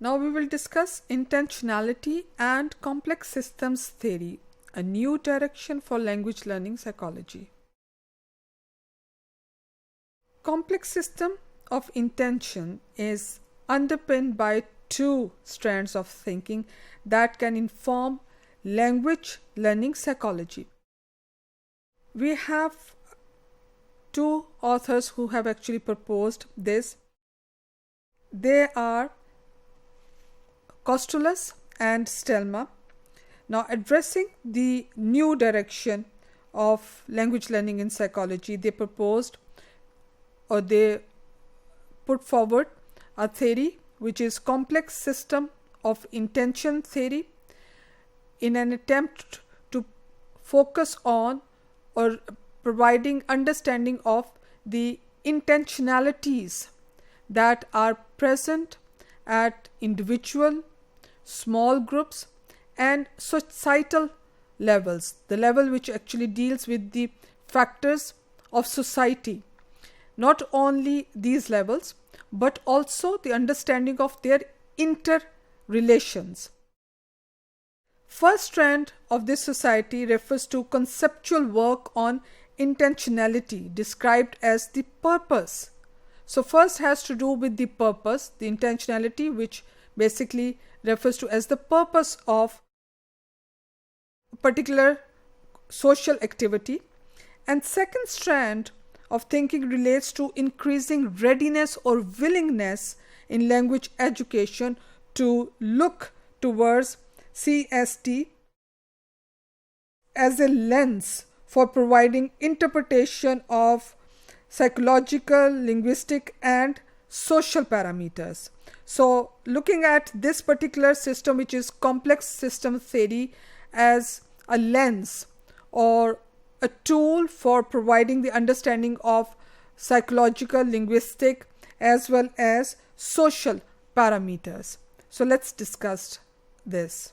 Now we will discuss intentionality and complex systems theory, a new direction for language learning psychology. Complex system of intention is underpinned by two strands of thinking that can inform language learning psychology. We have two authors who have actually proposed this. They are Kostoulis and Stelma. Now, addressing the new direction of language learning in psychology, they proposed or they put forward a theory which is complex system of intention theory in an attempt to focus on or providing understanding of the intentionalities that are present at individual, small groups and societal levels, the level which actually deals with the factors of society. Not only these levels, but also the understanding of their interrelations. First strand of this society refers to conceptual work on intentionality, described as the purpose. So first has to do with the purpose, the intentionality, which basically refers to as the purpose of a particular social activity. And second strand of thinking relates to increasing readiness or willingness in language education to look towards CST as a lens for providing interpretation of psychological, linguistic and social parameters. So looking at this particular system, which is complex system theory, as a lens or a tool for providing the understanding of psychological, linguistic as well as social parameters. So let's discuss this.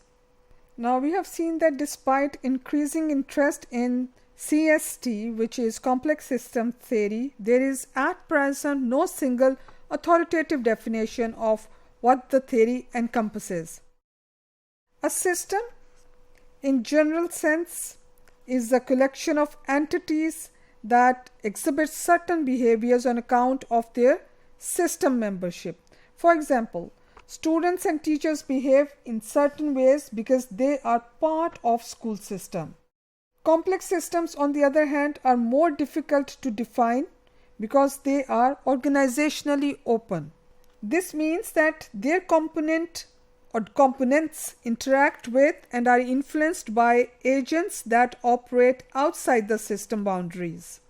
Now we have seen that despite increasing interest in CST, which is complex system theory, there is at present no single authoritative definition of what the theory encompasses. A system, in general sense, is the collection of entities that exhibit certain behaviors on account of their system membership. For example, students and teachers behave in certain ways because they are part of school system. Complex systems, on the other hand, are more difficult to define because they are organizationally open. This means that their components interact with and are influenced by agents that operate outside the system boundaries.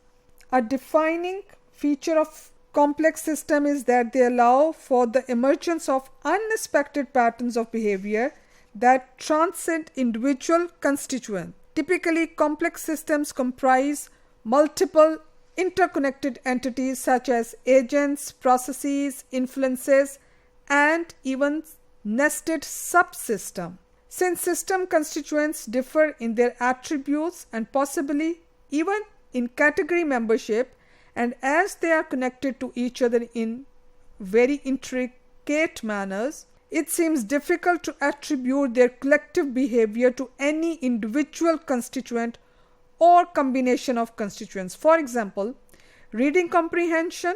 A defining feature of complex system is that they allow for the emergence of unexpected patterns of behavior that transcend individual constituents. Typically, complex systems comprise multiple interconnected entities such as agents, processes, influences, and even nested subsystems. Since system constituents differ in their attributes and possibly even in category membership, and as they are connected to each other in very intricate manners, it seems difficult to attribute their collective behavior to any individual constituent or combination of constituents. For example, reading comprehension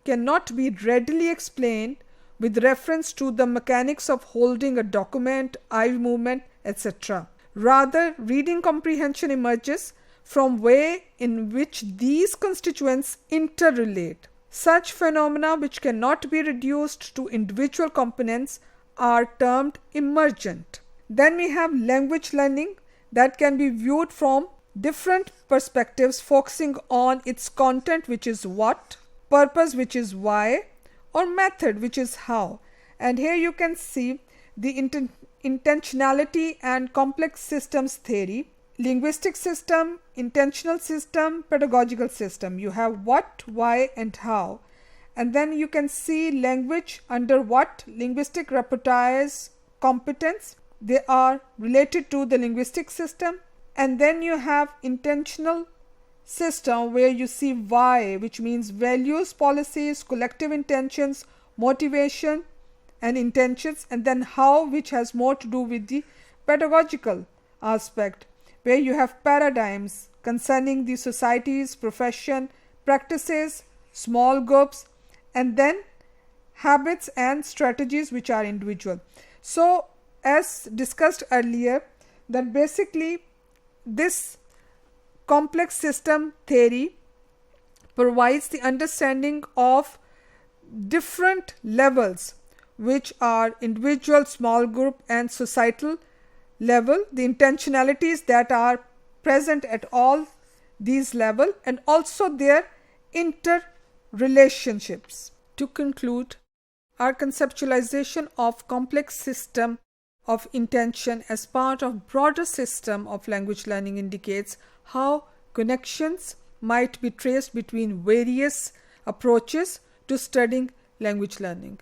cannot be readily explained with reference to the mechanics of holding a document, eye movement, etc. Rather, reading comprehension emerges from way in which these constituents interrelate. Such phenomena, which cannot be reduced to individual components, are termed emergent. Then we have language learning that can be viewed from different perspectives, focusing on its content, which is what, purpose, which is why, or method, which is how. And here you can see the intentionality and complex systems theory, linguistic system, intentional system, pedagogical system. You have what, why and how. And then you can see language under what, linguistic repertoires, competence. They are related to the linguistic system. And then you have intentional system where you see why, which means values, policies, collective intentions, motivation and intentions, and then how, which has more to do with the pedagogical aspect, where you have paradigms concerning the societies, profession, practices, small groups, and then habits and strategies which are individual. So as discussed earlier, that basically this complex system theory provides the understanding of different levels, which are individual, small group and societal level, the intentionalities that are present at all these levels, and also their interrelationships. To conclude, our conceptualization of complex system of intention as part of broader system of language learning indicates how connections might be traced between various approaches to studying language learning.